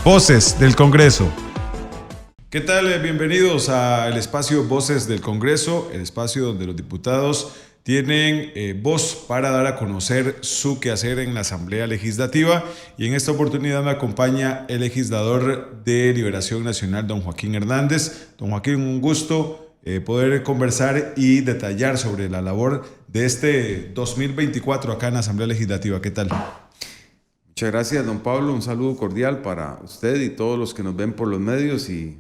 Voces del Congreso. ¿Qué tal? Bienvenidos al espacio Voces del Congreso, el espacio donde los diputados tienen voz para dar a conocer su quehacer en la Asamblea Legislativa, y en esta oportunidad me acompaña el legislador de Liberación Nacional, don Joaquín Hernández. Don Joaquín, un gusto poder conversar y detallar sobre la labor de este 2024 acá en la Asamblea Legislativa. ¿Qué tal? Muchas gracias, don Pablo. Un saludo cordial para usted y todos los que nos ven por los medios y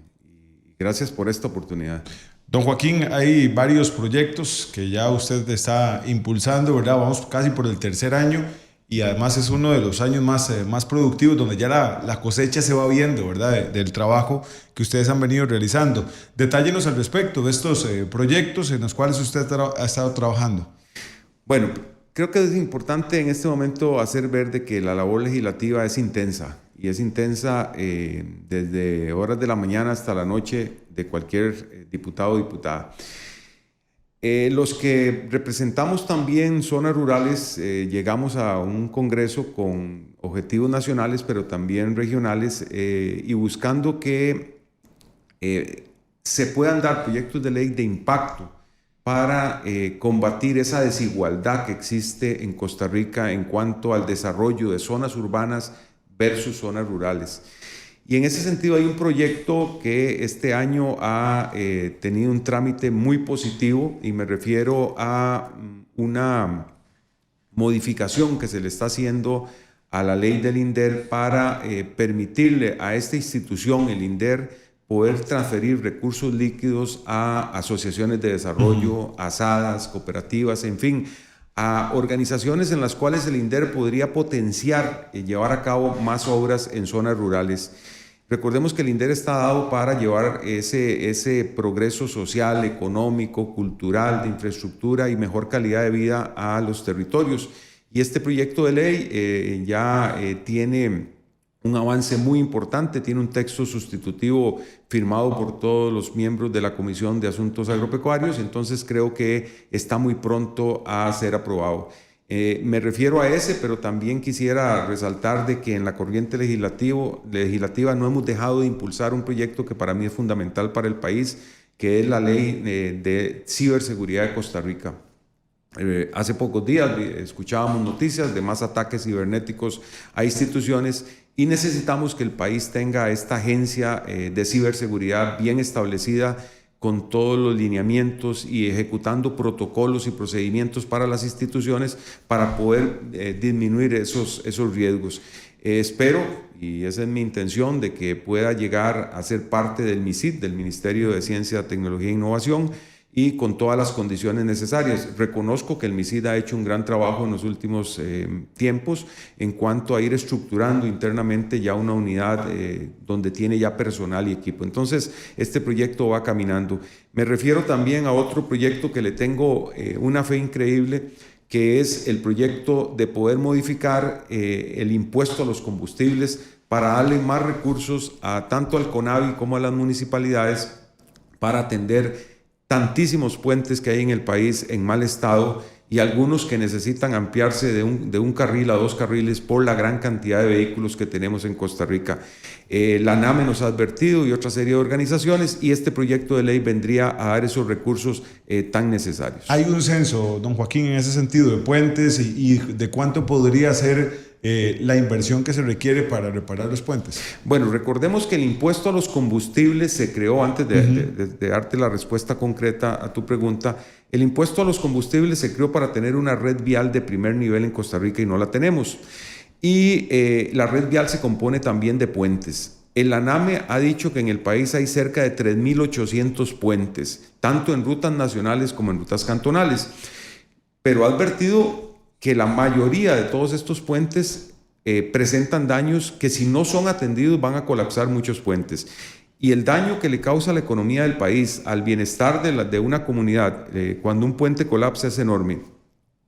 gracias por esta oportunidad. Don Joaquín, hay varios proyectos que ya usted está impulsando, ¿verdad? Vamos casi por el tercer año y además es uno de los años más productivos, donde ya la cosecha se va viendo, ¿verdad? Del trabajo que ustedes han venido realizando. Detállenos al respecto de estos proyectos en los cuales usted ha estado trabajando. Bueno, creo que es importante en este momento hacer ver de que la labor legislativa es intensa, y es intensa desde horas de la mañana hasta la noche de cualquier diputado o diputada. Los que representamos también zonas rurales, llegamos a un congreso con objetivos nacionales, pero también regionales, y buscando que se puedan dar proyectos de ley de impacto para combatir esa desigualdad que existe en Costa Rica en cuanto al desarrollo de zonas urbanas versus zonas rurales. Y en ese sentido hay un proyecto que este año ha tenido un trámite muy positivo, y me refiero a una modificación que se le está haciendo a la ley del INDER para permitirle a esta institución, el INDER, poder transferir recursos líquidos a asociaciones de desarrollo, a SADAS, cooperativas, en fin, a organizaciones en las cuales el INDER podría potenciar y llevar a cabo más obras en zonas rurales. Recordemos que el INDER está dado para llevar ese progreso social, económico, cultural, de infraestructura y mejor calidad de vida a los territorios. Y este proyecto de ley tiene un avance muy importante, tiene un texto sustitutivo firmado por todos los miembros de la Comisión de Asuntos Agropecuarios, entonces creo que está muy pronto a ser aprobado. Me refiero a ese, pero también quisiera resaltar de que en la corriente legislativa no hemos dejado de impulsar un proyecto que para mí es fundamental para el país, que es la Ley de Ciberseguridad de Costa Rica. Hace pocos días escuchábamos noticias de más ataques cibernéticos a instituciones, y necesitamos que el país tenga esta agencia de ciberseguridad bien establecida, con todos los lineamientos y ejecutando protocolos y procedimientos para las instituciones para poder disminuir esos riesgos. Espero, y esa es mi intención, de que pueda llegar a ser parte del MICIT, del Ministerio de Ciencia, Tecnología e Innovación, y con todas las condiciones necesarias. Reconozco que el MICIT ha hecho un gran trabajo en los últimos tiempos en cuanto a ir estructurando internamente ya una unidad donde tiene ya personal y equipo. Entonces, este proyecto va caminando. Me refiero también a otro proyecto que le tengo una fe increíble, que es el proyecto de poder modificar el impuesto a los combustibles para darle más recursos tanto al CONAVI como a las municipalidades para atender tantísimos puentes que hay en el país en mal estado, y algunos que necesitan ampliarse de un carril a 2 carriles por la gran cantidad de vehículos que tenemos en Costa Rica. La NAME nos ha advertido, y otra serie de organizaciones, y este proyecto de ley vendría a dar esos recursos tan necesarios. ¿Hay un censo, don Joaquín, en ese sentido de puentes y de cuánto podría ser la inversión que se requiere para reparar los puentes? Bueno, recordemos que el impuesto a los combustibles se creó, antes de darte la respuesta concreta a tu pregunta, el impuesto a los combustibles se creó para tener una red vial de primer nivel en Costa Rica, y no la tenemos. Y la red vial se compone también de puentes. El ANAME ha dicho que en el país hay cerca de 3.800 puentes, tanto en rutas nacionales como en rutas cantonales, pero ha advertido que la mayoría de todos estos puentes presentan daños que, si no son atendidos, van a colapsar muchos puentes. Y el daño que le causa a la economía del país, al bienestar de una comunidad, cuando un puente colapsa, es enorme.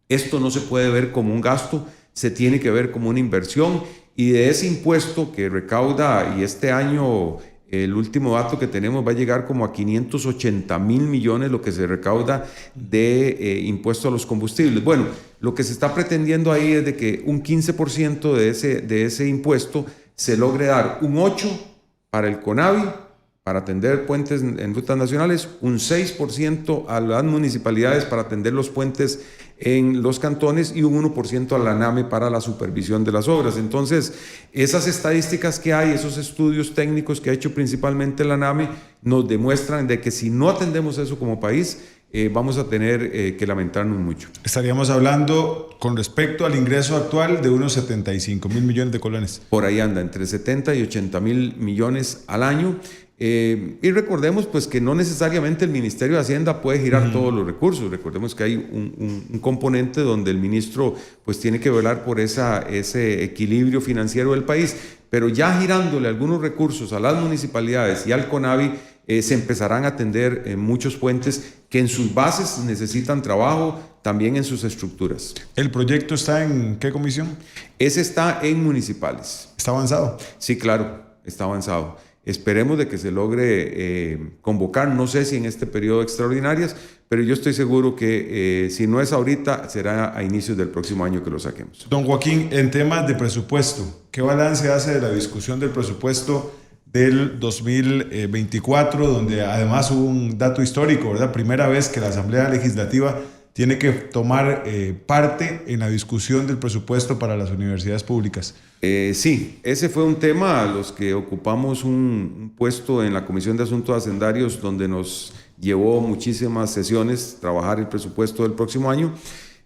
Esto no se puede ver como un gasto, se tiene que ver como una inversión, y de ese impuesto que recauda, y este año el último dato que tenemos va a llegar como a 580,000 millones lo que se recauda de impuesto a los combustibles. Bueno, lo que se está pretendiendo ahí es de que un 15% de ese impuesto se logre dar un 8 para el CONAVI, para atender puentes en rutas nacionales, un 6% a las municipalidades para atender los puentes en los cantones y un 1% a la ANAME para la supervisión de las obras. Entonces, esas estadísticas que hay, esos estudios técnicos que ha hecho principalmente la ANAME, nos demuestran de que si no atendemos eso como país, vamos a tener que lamentarnos mucho. Estaríamos hablando con respecto al ingreso actual de unos 75.000 millones de colones. Por ahí anda, entre 70 y 80.000 millones al año. Y recordemos pues que no necesariamente el Ministerio de Hacienda puede girar todos los recursos. Recordemos que hay un componente donde el ministro pues tiene que velar por ese equilibrio financiero del país, pero ya girándole algunos recursos a las municipalidades y al CONAVI, se empezarán a atender muchos puentes que en sus bases necesitan trabajo, también en sus estructuras. ¿El proyecto está en qué comisión? Ese está en municipales. ¿Está avanzado? Sí, claro, está avanzado. Esperemos de que se logre convocar, no sé si en este periodo de extraordinarias, pero yo estoy seguro que si no es ahorita, será a inicios del próximo año que lo saquemos. Don Joaquín, en temas de presupuesto, ¿qué balance hace de la discusión del presupuesto del 2024, donde además hubo un dato histórico, ¿verdad? Primera vez que la Asamblea Legislativa tiene que tomar parte en la discusión del presupuesto para las universidades públicas. Sí, ese fue un tema a los que ocupamos un puesto en la Comisión de Asuntos Hacendarios, donde nos llevó muchísimas sesiones trabajar el presupuesto del próximo año,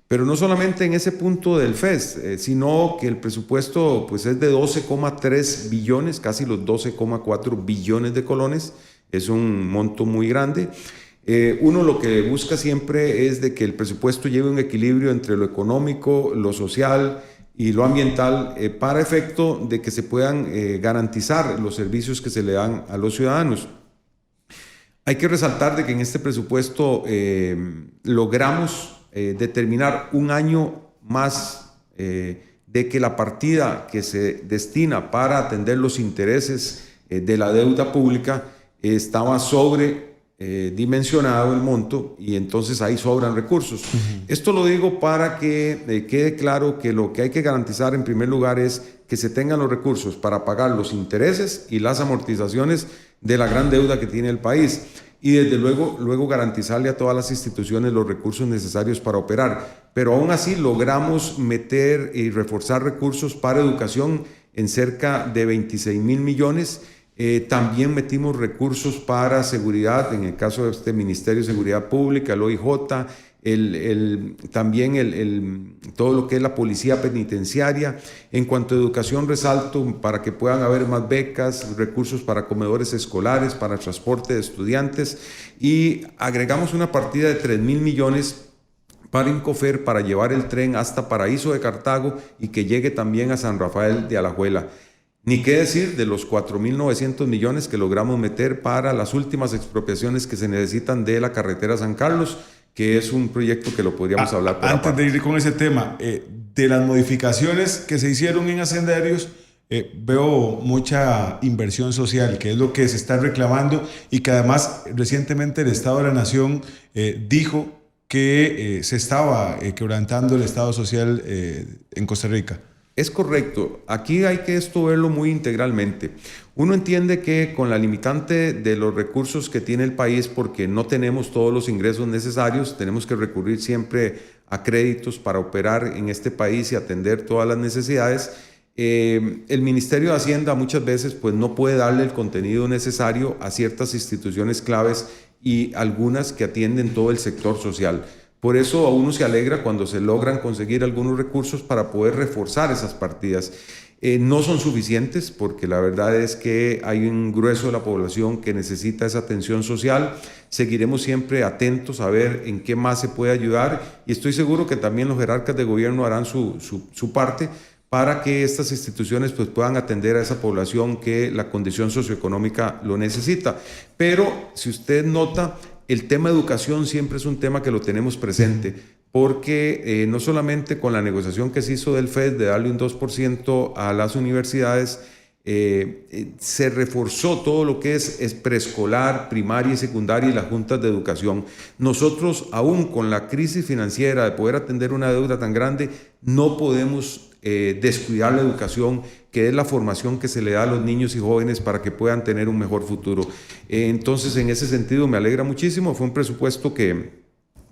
pero no solamente en ese punto del FES, sino que el presupuesto pues, es de 12,3 billones, casi los 12,4 billones de colones, es un monto muy grande. Uno lo que busca siempre es de que el presupuesto lleve un equilibrio entre lo económico, lo social y lo ambiental para efecto de que se puedan garantizar los servicios que se le dan a los ciudadanos. Hay que resaltar de que en este presupuesto logramos determinar un año más de que la partida que se destina para atender los intereses de la deuda pública estaba dimensionado el monto y entonces ahí sobran recursos. Esto lo digo para que quede claro que lo que hay que garantizar en primer lugar es que se tengan los recursos para pagar los intereses y las amortizaciones de la gran deuda que tiene el país y desde luego garantizarle a todas las instituciones los recursos necesarios para operar. Pero aún así logramos meter y reforzar recursos para educación en cerca de 26.000 millones. También metimos recursos para seguridad, en el caso de este Ministerio de Seguridad Pública, el OIJ, también todo lo que es la policía penitenciaria. En cuanto a educación, resalto para que puedan haber más becas, recursos para comedores escolares, para transporte de estudiantes y agregamos una partida de 3.000 millones para Incofer para llevar el tren hasta Paraíso de Cartago y que llegue también a San Rafael de Alajuela. Ni qué decir de los 4.900 millones que logramos meter para las últimas expropiaciones que se necesitan de la carretera San Carlos, que es un proyecto que lo podríamos hablar por antes aparte. de ir con ese tema, de las modificaciones que se hicieron en hacendarios, veo mucha inversión social, que es lo que se está reclamando y que además recientemente el Estado de la Nación dijo que se estaba quebrantando el Estado social en Costa Rica. Es correcto. Aquí hay que esto verlo muy integralmente. Uno entiende que con la limitante de los recursos que tiene el país, porque no tenemos todos los ingresos necesarios, tenemos que recurrir siempre a créditos para operar en este país y atender todas las necesidades. El Ministerio de Hacienda muchas veces pues, no puede darle el contenido necesario a ciertas instituciones claves y algunas que atienden todo el sector social. Por eso a uno se alegra cuando se logran conseguir algunos recursos para poder reforzar esas partidas. No son suficientes porque la verdad es que hay un grueso de la población que necesita esa atención social. Seguiremos siempre atentos a ver en qué más se puede ayudar y estoy seguro que también los jerarcas de gobierno harán su parte para que estas instituciones pues, puedan atender a esa población que la condición socioeconómica lo necesita. Pero si usted nota, el tema educación siempre es un tema que lo tenemos presente, porque no solamente con la negociación que se hizo del FED de darle un 2% a las universidades, se reforzó todo lo que es preescolar, primaria y secundaria y las juntas de educación. Nosotros, aún con la crisis financiera de poder atender una deuda tan grande, no podemos descuidar la educación, que es la formación que se le da a los niños y jóvenes para que puedan tener un mejor futuro. Entonces, en ese sentido, me alegra muchísimo. Fue un presupuesto que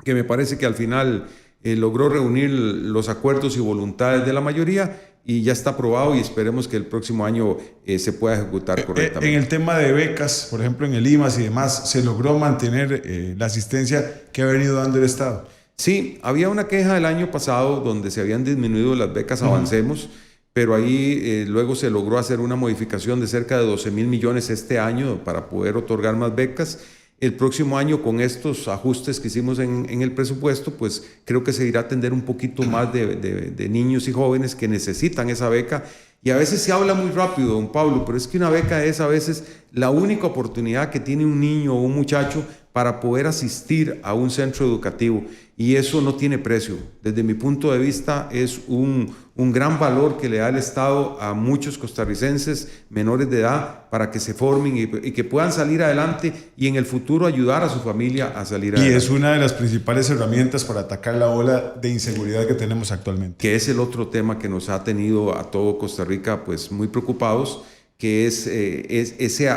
me parece que al final logró reunir los acuerdos y voluntades de la mayoría y ya está aprobado, y esperemos que el próximo año se pueda ejecutar correctamente. En el tema de becas, por ejemplo, en el IMAS y demás, ¿se logró mantener la asistencia que ha venido dando el Estado? Sí, había una queja el año pasado donde se habían disminuido las becas Avancemos, pero ahí luego se logró hacer una modificación de cerca de 12,000 millones este año para poder otorgar más becas. El próximo año, con estos ajustes que hicimos en el presupuesto, pues creo que se irá a atender un poquito más de niños y jóvenes que necesitan esa beca. Y a veces se habla muy rápido, don Pablo, pero es que una beca es a veces la única oportunidad que tiene un niño o un muchacho para poder asistir a un centro educativo, y eso no tiene precio. Desde mi punto de vista es un gran valor que le da el Estado a muchos costarricenses menores de edad para que se formen y que puedan salir adelante y en el futuro ayudar a su familia a salir adelante. Y es una de las principales herramientas para atacar la ola de inseguridad que tenemos actualmente. Que es el otro tema que nos ha tenido a todo Costa Rica pues muy preocupados, que es ese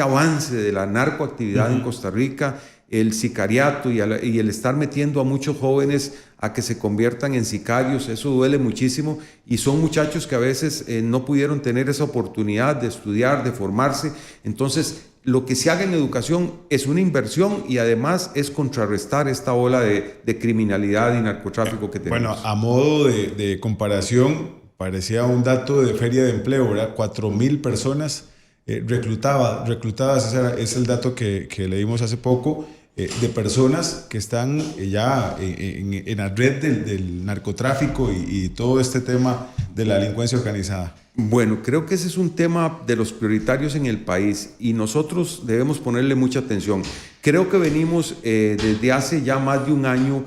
avance de la narcoactividad en Costa Rica, el sicariato y el estar metiendo a muchos jóvenes a que se conviertan en sicarios. Eso duele muchísimo, y son muchachos que a veces no pudieron tener esa oportunidad de estudiar, de formarse. Entonces, lo que se haga en educación es una inversión y además es contrarrestar esta ola de criminalidad y narcotráfico que tenemos. Bueno, a modo de comparación, parecía un dato de feria de empleo, ¿verdad? 4,000 personas reclutadas, ese es el dato que leímos hace poco, de personas que están ya en la red del narcotráfico y todo este tema de la delincuencia organizada. Bueno, creo que ese es un tema de los prioritarios en el país y nosotros debemos ponerle mucha atención. Creo que venimos desde hace ya más de un año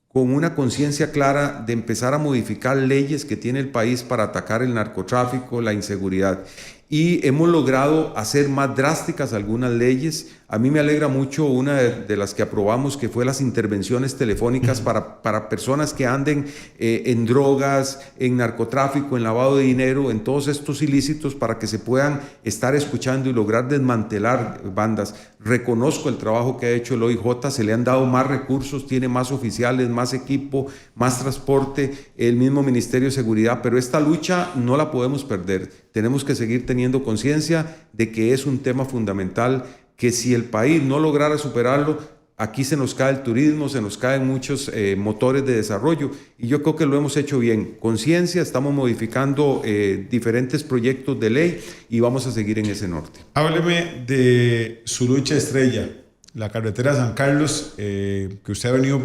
con una conciencia clara de empezar a modificar leyes que tiene el país para atacar el narcotráfico, la inseguridad. Y hemos logrado hacer más drásticas algunas leyes. A mí me alegra mucho una de las que aprobamos, que fue las intervenciones telefónicas para personas que anden en drogas, en narcotráfico, en lavado de dinero, en todos estos ilícitos, para que se puedan estar escuchando y lograr desmantelar bandas. Reconozco el trabajo que ha hecho el OIJ, se le han dado más recursos, tiene más oficiales, más equipo, más transporte, el mismo Ministerio de Seguridad, pero esta lucha no la podemos perder. Tenemos que seguir teniendo conciencia de que es un tema fundamental, que si el país no lograra superarlo, aquí se nos cae el turismo, se nos caen muchos motores de desarrollo, y yo creo que lo hemos hecho bien. Conciencia, estamos modificando diferentes proyectos de ley y vamos a seguir en ese norte. Hábleme de su lucha estrella, la carretera San Carlos, que usted ha venido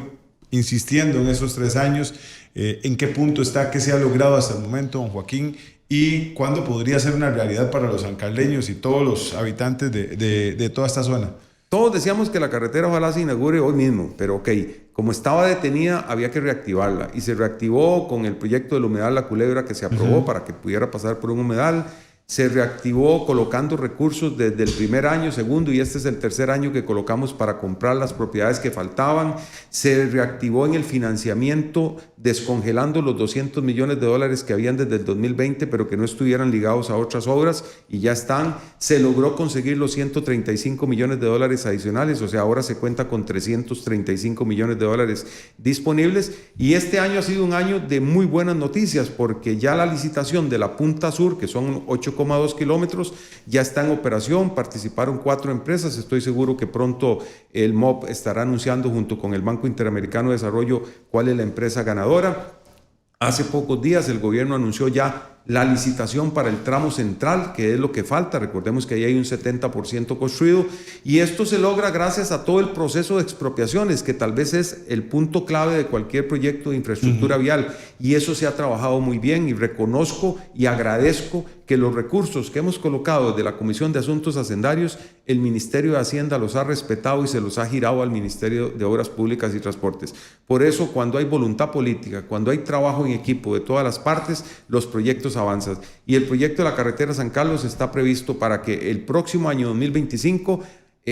insistiendo en esos 3 años. ¿En qué punto está? ¿Qué se ha logrado hasta el momento, don Joaquín? ¿Y cuándo podría ser una realidad para los sancarleños y todos los habitantes de toda esta zona? Todos decíamos que la carretera ojalá se inaugure hoy mismo, pero ok, como estaba detenida había que reactivarla, y se reactivó con el proyecto del humedal La Culebra, que se aprobó para que pudiera pasar por un humedal. Se reactivó colocando recursos desde el primer año, segundo, y este es el tercer año que colocamos para comprar las propiedades que faltaban. Se reactivó en el financiamiento, descongelando los $200 millones que habían desde el 2020, pero que no estuvieran ligados a otras obras, y ya están. Se logró conseguir los $135 millones adicionales, o sea, ahora se cuenta con $335 millones disponibles. Y este año ha sido un año de muy buenas noticias, porque ya la licitación de la Punta Sur, que son 8,2 kilómetros, ya está en operación. Participaron 4 empresas. Estoy seguro que pronto el MOP estará anunciando junto con el Banco Interamericano de Desarrollo cuál es la empresa ganadora. Hace pocos días el gobierno anunció ya la licitación para el tramo central, que es lo que falta. Recordemos que ahí hay un 70% construido, y esto se logra gracias a todo el proceso de expropiaciones, que tal vez es el punto clave de cualquier proyecto de infraestructura vial, y eso se ha trabajado muy bien, y reconozco y agradezco que los recursos que hemos colocado desde la Comisión de Asuntos Hacendarios, el Ministerio de Hacienda los ha respetado y se los ha girado al Ministerio de Obras Públicas y Transportes. Por eso, cuando hay voluntad política, cuando hay trabajo en equipo de todas las partes, los proyectos avanzan. Y el proyecto de la carretera San Carlos está previsto para que el próximo año 2025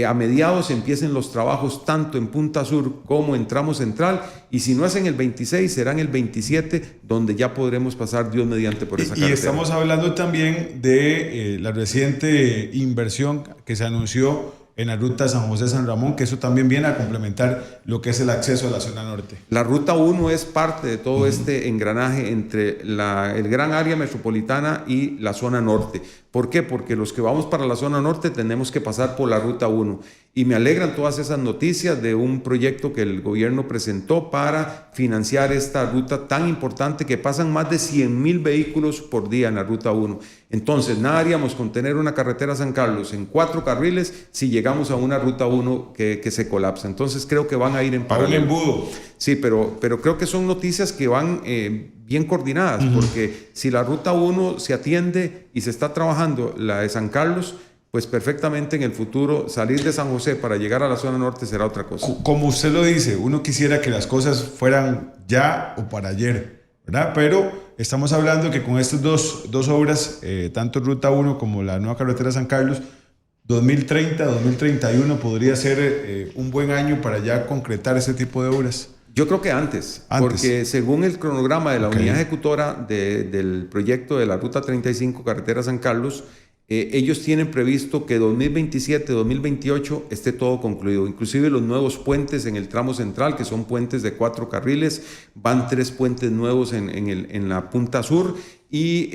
a mediados empiecen los trabajos tanto en Punta Sur como en Tramo Central, y si no es en el 26, será en el 27, donde ya podremos pasar, Dios mediante, por esa carretera. Y estamos hablando también de la reciente inversión que se anunció en la ruta San José-San Ramón, que eso también viene a complementar lo que es el acceso a la zona norte. La ruta 1 es parte de todo este engranaje entre el gran área metropolitana y la zona norte. ¿Por qué? Porque los que vamos para la zona norte tenemos que pasar por la ruta 1. Y me alegran todas esas noticias de un proyecto que el gobierno presentó para financiar esta ruta tan importante, que pasan más de 100,000 vehículos por día en la ruta 1. Entonces, nada haríamos con tener una carretera San Carlos en 4 carriles si llegamos a una ruta 1 que se colapsa. Entonces, creo que van a ir en paralelo. Para un embudo. Sí, pero creo que son noticias que van bien coordinadas, porque si la ruta 1 se atiende y se está trabajando la de San Carlos, pues perfectamente en el futuro salir de San José para llegar a la zona norte será otra cosa. Como usted lo dice, uno quisiera que las cosas fueran ya o para ayer, ¿verdad? Pero estamos hablando que con estas dos obras, tanto Ruta 1 como la nueva carretera San Carlos, 2030, 2031 podría ser un buen año para ya concretar ese tipo de obras. Yo creo que antes, porque según el cronograma de la unidad ejecutora del proyecto de la Ruta 35 Carretera San Carlos, ellos tienen previsto que 2027, 2028 esté todo concluido. Inclusive los nuevos puentes en el tramo central, que son puentes de 4 carriles, van 3 puentes nuevos en la punta sur. Y,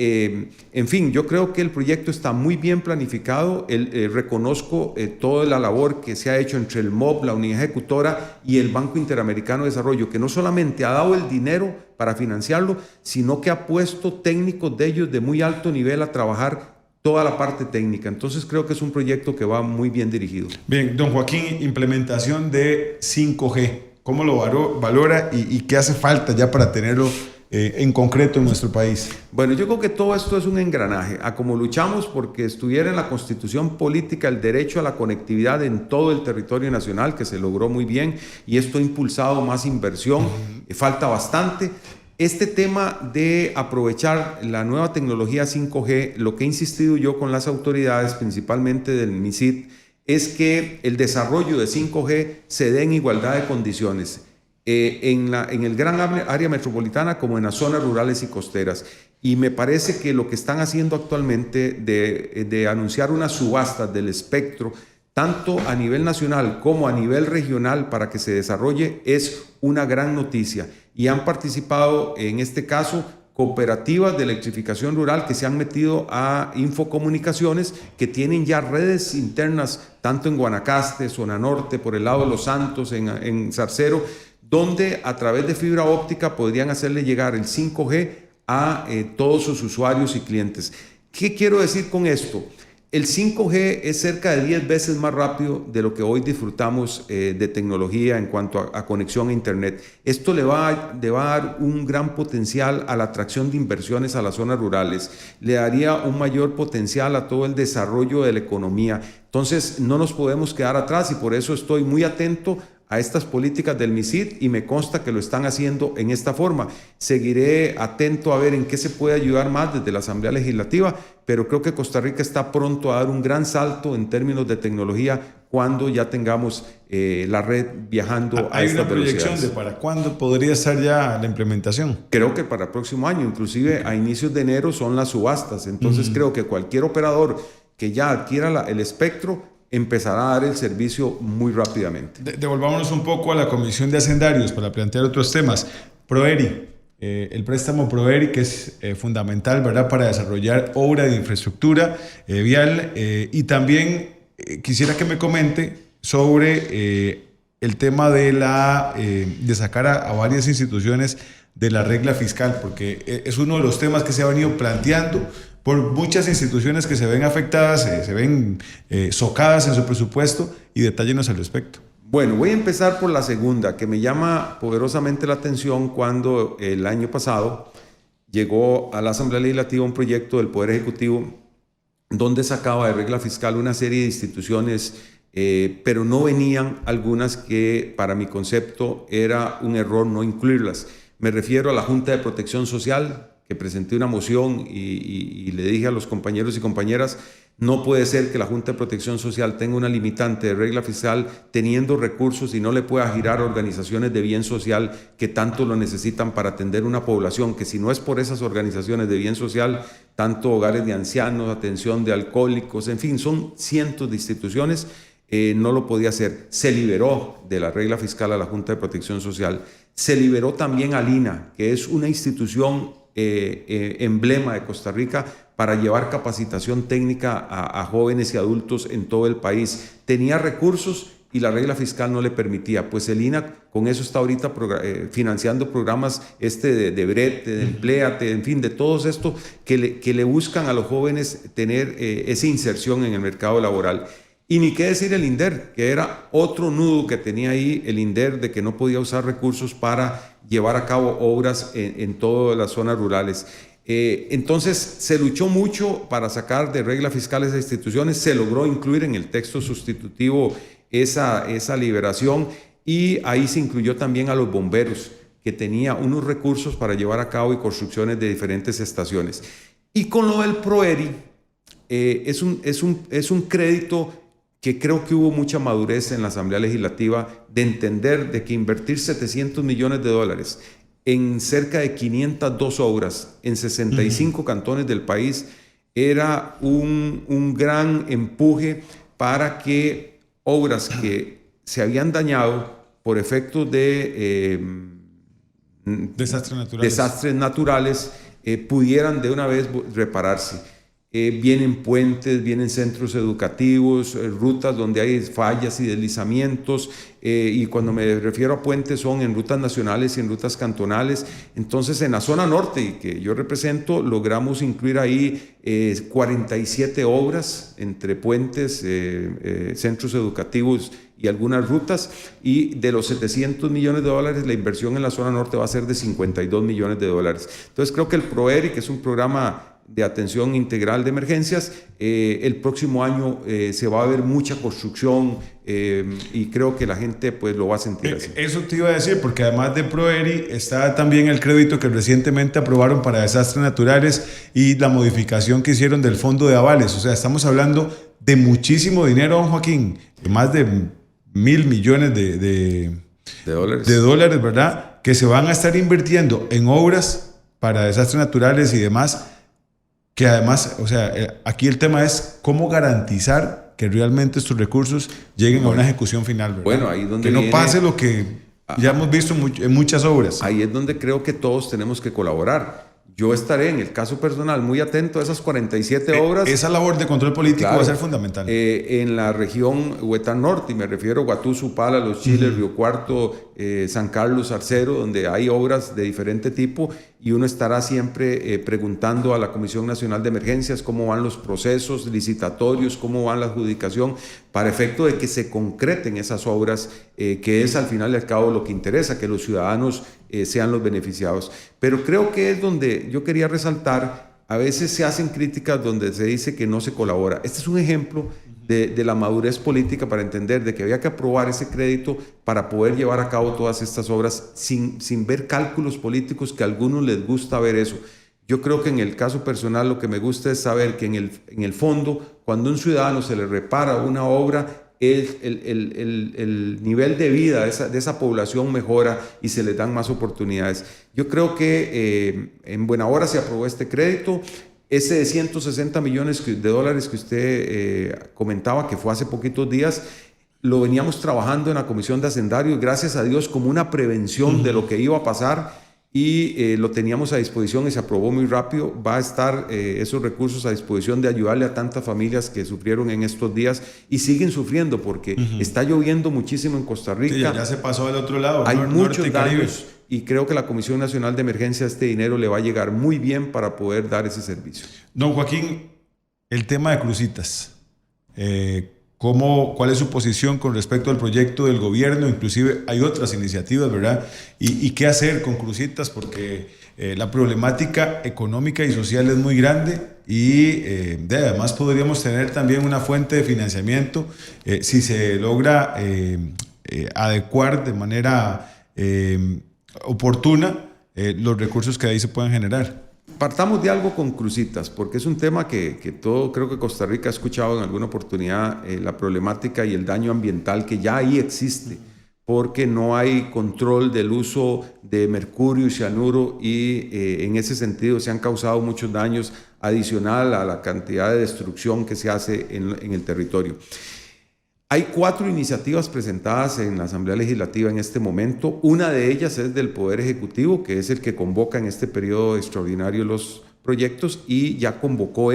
en fin, yo creo que el proyecto está muy bien planificado. Reconozco toda la labor que se ha hecho entre el MOB, la unidad ejecutora y el Banco Interamericano de Desarrollo, que no solamente ha dado el dinero para financiarlo, sino que ha puesto técnicos de ellos de muy alto nivel a trabajar toda la parte técnica. Entonces creo que es un proyecto que va muy bien dirigido. Bien, don Joaquín, implementación de 5G, ¿cómo lo valora y qué hace falta ya para tenerlo en concreto en nuestro país? Bueno, yo creo que todo esto es un engranaje. A como luchamos porque estuviera en la Constitución política el derecho a la conectividad en todo el territorio nacional, que se logró muy bien, y esto ha impulsado más inversión. Falta bastante. Este tema de aprovechar la nueva tecnología 5G, lo que he insistido yo con las autoridades, principalmente del MISID, es que el desarrollo de 5G se dé en igualdad de condiciones, en el gran área metropolitana como en las zonas rurales y costeras. Y me parece que lo que están haciendo actualmente de anunciar unas subastas del espectro, tanto a nivel nacional como a nivel regional, para que se desarrolle, es una gran noticia. Y han participado, en este caso, cooperativas de electrificación rural que se han metido a Infocomunicaciones, que tienen ya redes internas, tanto en Guanacaste, zona norte, por el lado de Los Santos, en Zarcero, donde a través de fibra óptica podrían hacerle llegar el 5G a todos sus usuarios y clientes. ¿Qué quiero decir con esto? El 5G es cerca de 10 veces más rápido de lo que hoy disfrutamos de tecnología en cuanto a conexión a Internet. Esto le va a dar un gran potencial a la atracción de inversiones a las zonas rurales, le daría un mayor potencial a todo el desarrollo de la economía. Entonces no nos podemos quedar atrás, y por eso estoy muy atento a estas políticas del MISID, y me consta que lo están haciendo en esta forma. Seguiré atento a ver en qué se puede ayudar más desde la Asamblea Legislativa, pero creo que Costa Rica está pronto a dar un gran salto en términos de tecnología cuando ya tengamos la red viajando a estas velocidades. ¿Hay una proyección de para cuándo podría estar ya la implementación? Creo que para el próximo año, inclusive a inicios de enero son las subastas. Entonces creo que cualquier operador que ya adquiera el espectro empezará a dar el servicio muy rápidamente. Devolvámonos un poco a la Comisión de Hacendarios para plantear otros temas. Proeri, el préstamo Proeri, que es fundamental, ¿verdad?, para desarrollar obra de infraestructura vial, y también quisiera que me comente sobre el tema de sacar a varias instituciones de la regla fiscal, porque es uno de los temas que se ha venido planteando por muchas instituciones que se ven afectadas, se ven socadas en su presupuesto, y detállenos al respecto. Bueno, voy a empezar por la segunda, que me llama poderosamente la atención cuando el año pasado llegó a la Asamblea Legislativa un proyecto del Poder Ejecutivo donde sacaba de regla fiscal una serie de instituciones, pero no venían algunas que para mi concepto era un error no incluirlas. Me refiero a la Junta de Protección Social, que presenté una moción y le dije a los compañeros y compañeras, No puede ser que la Junta de Protección Social tenga una limitante de regla fiscal teniendo recursos y no le pueda girar a organizaciones de bien social que tanto lo necesitan para atender una población que, si no es por esas organizaciones de bien social, tanto hogares de ancianos, atención de alcohólicos, en fin, son cientos de instituciones, no lo podía hacer. Se liberó de la regla fiscal a la Junta de Protección Social. Se liberó también al INA, que es una institución emblema de Costa Rica para llevar capacitación técnica a jóvenes y adultos en todo el país. Tenía recursos y la regla fiscal no le permitía. Pues el INA con eso está ahorita financiando programas de Brete, de Empléate, en fin, de todos estos que le buscan a los jóvenes tener esa inserción en el mercado laboral. Y ni qué decir el INDER, que era otro nudo que tenía ahí el INDER, de que no podía usar recursos para llevar a cabo obras en todas las zonas rurales. Entonces se luchó mucho para sacar de regla fiscal esas instituciones, se logró incluir en el texto sustitutivo esa liberación, y ahí se incluyó también a los bomberos, que tenía unos recursos para llevar a cabo y construcciones de diferentes estaciones. Y con lo del PROERI, es un crédito que creo que hubo mucha madurez en la Asamblea Legislativa de entender de que invertir $700 millones en cerca de 502 obras en 65 cantones del país era un gran empuje para que obras que se habían dañado por efectos de desastres naturales pudieran de una vez repararse. Vienen puentes, vienen centros educativos, rutas donde hay fallas y deslizamientos, y cuando me refiero a puentes son en rutas nacionales y en rutas cantonales. Entonces, en la zona norte, que yo represento, logramos incluir ahí 47 obras entre puentes, centros educativos y algunas rutas, y de los $700 millones, la inversión en la zona norte va a ser de $52 millones. Entonces, creo que el PROERI, que es un programa de atención integral de emergencias, el próximo año se va a ver mucha construcción, y creo que la gente pues lo va a sentir así. Eso te iba a decir, porque además de PROERI está también el crédito que recientemente aprobaron para desastres naturales y la modificación que hicieron del fondo de avales. O sea, estamos hablando de muchísimo dinero, don Joaquín, de más de 1.000 millones de dólares, ¿verdad? Que se van a estar invirtiendo en obras para desastres naturales y demás. Que además, o sea, aquí el tema es cómo garantizar que realmente estos recursos lleguen a una ejecución final, ¿verdad? Bueno, ahí donde que no pase lo que ya hemos visto en muchas obras. Ahí es donde creo que todos tenemos que colaborar. Yo estaré, en el caso personal, muy atento a esas 47 obras. Esa labor de control político, claro, va a ser fundamental. En la región Huetán Norte, y me refiero a Guatú, Supala, Los Chiles, Río Cuarto, San Carlos, Arcero, donde hay obras de diferente tipo, y uno estará siempre preguntando a la Comisión Nacional de Emergencias cómo van los procesos licitatorios, cómo van la adjudicación, para efecto de que se concreten esas obras, que es al final y al cabo lo que interesa, que los ciudadanos sean los beneficiados. Pero creo que es donde yo quería resaltar, a veces se hacen críticas donde se dice que no se colabora. Este es un ejemplo de la madurez política para entender de que había que aprobar ese crédito para poder llevar a cabo todas estas obras sin ver cálculos políticos, que a algunos les gusta ver eso. Yo creo que en el caso personal lo que me gusta es saber que en el fondo, cuando a un ciudadano se le repara una obra, el nivel de vida de esa población mejora y se les dan más oportunidades. Yo creo que en buena hora se aprobó este crédito. Ese de $160 millones que usted comentaba, que fue hace poquitos días, lo veníamos trabajando en la Comisión de Hacendarios, gracias a Dios, como una prevención de lo que iba a pasar, y lo teníamos a disposición y se aprobó muy rápido. Va a estar esos recursos a disposición de ayudarle a tantas familias que sufrieron en estos días y siguen sufriendo porque está lloviendo muchísimo en Costa Rica. Sí, ya se pasó al otro lado. Hay muchos daños y creo que la Comisión Nacional de Emergencia, este dinero le va a llegar muy bien para poder dar ese servicio. Don Joaquín, el tema de Cruzitas. ¿Cuál es su posición con respecto al proyecto del gobierno? Inclusive hay otras iniciativas, ¿verdad? ¿Y qué hacer con Cruzitas? Porque la problemática económica y social es muy grande y además podríamos tener también una fuente de financiamiento si se logra adecuar de manera oportuna los recursos que ahí se puedan generar. Partamos de algo con Cruzitas, porque es un tema que todo, creo que Costa Rica ha escuchado en alguna oportunidad, la problemática y el daño ambiental que ya ahí existe, porque no hay control del uso de mercurio y cianuro y en ese sentido se han causado muchos daños adicional a la cantidad de destrucción que se hace en el territorio. Hay 4 iniciativas presentadas en la Asamblea Legislativa en este momento. Una de ellas es del Poder Ejecutivo, que es el que convoca en este periodo extraordinario los proyectos, y ya convocó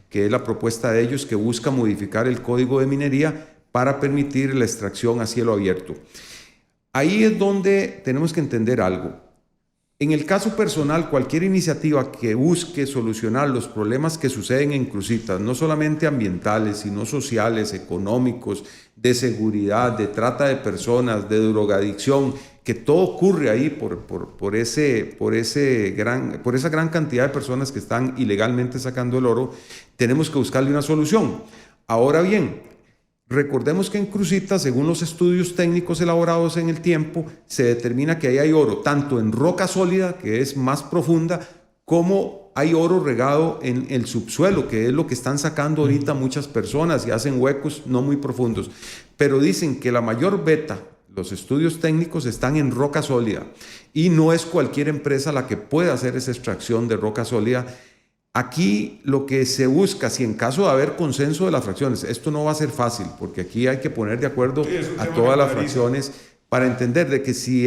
que es la propuesta de ellos, que busca modificar el Código de Minería para permitir la extracción a cielo abierto. Ahí es donde tenemos que entender algo. En el caso personal, cualquier iniciativa que busque solucionar los problemas que suceden en Cruzitas, no solamente ambientales, sino sociales, económicos, de seguridad, de trata de personas, de drogadicción, que todo ocurre ahí por esa gran cantidad de personas que están ilegalmente sacando el oro, tenemos que buscarle una solución. Ahora bien, recordemos que en Cruzitas, según los estudios técnicos elaborados en el tiempo, se determina que ahí hay oro, tanto en roca sólida, que es más profunda, como hay oro regado en el subsuelo, que es lo que están sacando ahorita muchas personas y hacen huecos no muy profundos. Pero dicen que la mayor beta, los estudios técnicos, están en roca sólida y no es cualquier empresa la que puede hacer esa extracción de roca sólida. Aquí lo que se busca, si en caso de haber consenso de las fracciones, esto no va a ser fácil, porque aquí hay que poner de acuerdo a todas las fracciones para entender de que si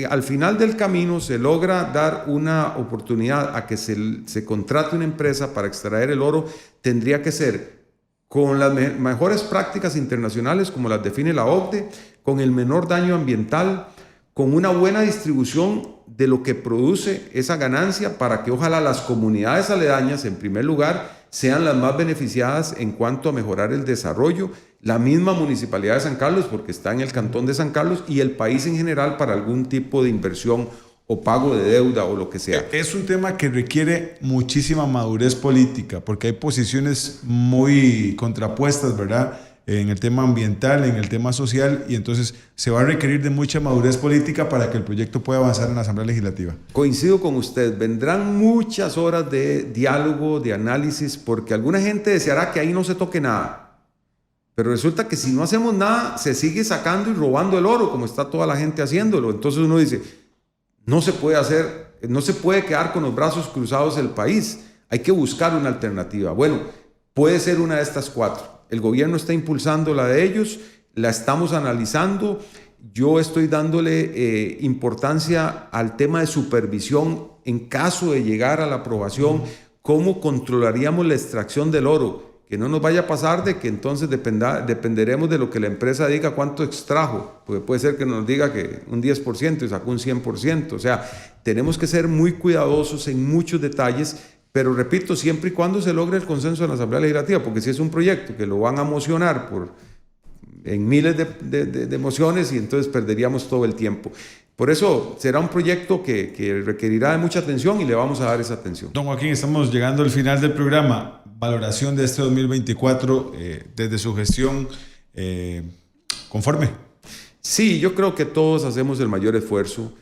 al final del camino se logra dar una oportunidad a que se contrate una empresa para extraer el oro, tendría que ser con las mejores prácticas internacionales, como las define la OCDE, con el menor daño ambiental, con una buena distribución de lo que produce esa ganancia, para que ojalá las comunidades aledañas, en primer lugar, sean las más beneficiadas en cuanto a mejorar el desarrollo, la misma Municipalidad de San Carlos, porque está en el Cantón de San Carlos, y el país en general para algún tipo de inversión o pago de deuda o lo que sea. Es un tema que requiere muchísima madurez política, porque hay posiciones muy contrapuestas, ¿verdad?, en el tema ambiental, en el tema social, y entonces se va a requerir de mucha madurez política para que el proyecto pueda avanzar en la Asamblea Legislativa. Coincido con usted, vendrán muchas horas de diálogo, de análisis, porque alguna gente deseará que ahí no se toque nada, pero resulta que si no hacemos nada, se sigue sacando y robando el oro, como está toda la gente haciéndolo. Entonces uno dice, no se puede hacer, no se puede quedar con los brazos cruzados el país, hay que buscar una alternativa. Bueno, puede ser una de estas 4. El gobierno está impulsando la de ellos, la estamos analizando. Yo estoy dándole importancia al tema de supervisión en caso de llegar a la aprobación. ¿Cómo controlaríamos la extracción del oro? Que no nos vaya a pasar de que entonces dependeremos de lo que la empresa diga cuánto extrajo, porque puede ser que nos diga que un 10% y sacó un 100%. O sea, tenemos que ser muy cuidadosos en muchos detalles. Pero repito, siempre y cuando se logre el consenso en la Asamblea Legislativa, porque si es un proyecto que lo van a mocionar en miles de mociones, y entonces perderíamos todo el tiempo. Por eso será un proyecto que requerirá de mucha atención y le vamos a dar esa atención. Don Joaquín, estamos llegando al final del programa. Valoración de este 2024 desde su gestión, ¿conforme? Sí, yo creo que todos hacemos el mayor esfuerzo.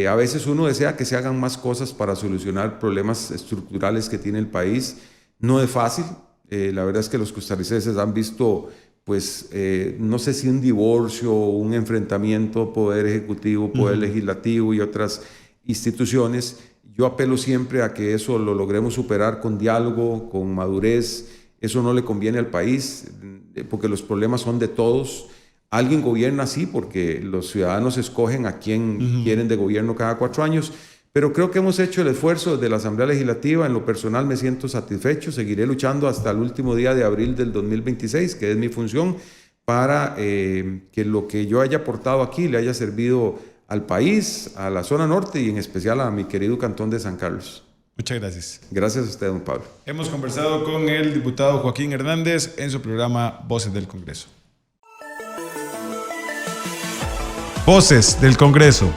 A veces uno desea que se hagan más cosas para solucionar problemas estructurales que tiene el país. No es fácil. La verdad es que los costarricenses han visto, pues, no sé si un divorcio o un enfrentamiento poder ejecutivo, poder legislativo y otras instituciones. Yo apelo siempre a que eso lo logremos superar con diálogo, con madurez. Eso no le conviene al país, porque los problemas son de todos. Alguien gobierna así porque los ciudadanos escogen a quién quieren de gobierno cada 4 años, pero creo que hemos hecho el esfuerzo desde la Asamblea Legislativa. En lo personal me siento satisfecho, seguiré luchando hasta el último día de abril del 2026, que es mi función, para que lo que yo haya aportado aquí le haya servido al país, a la zona norte y en especial a mi querido Cantón de San Carlos. Muchas gracias. Gracias a usted, don Pablo. Hemos conversado con el diputado Joaquín Hernández en su programa Voces del Congreso. Voces del Congreso.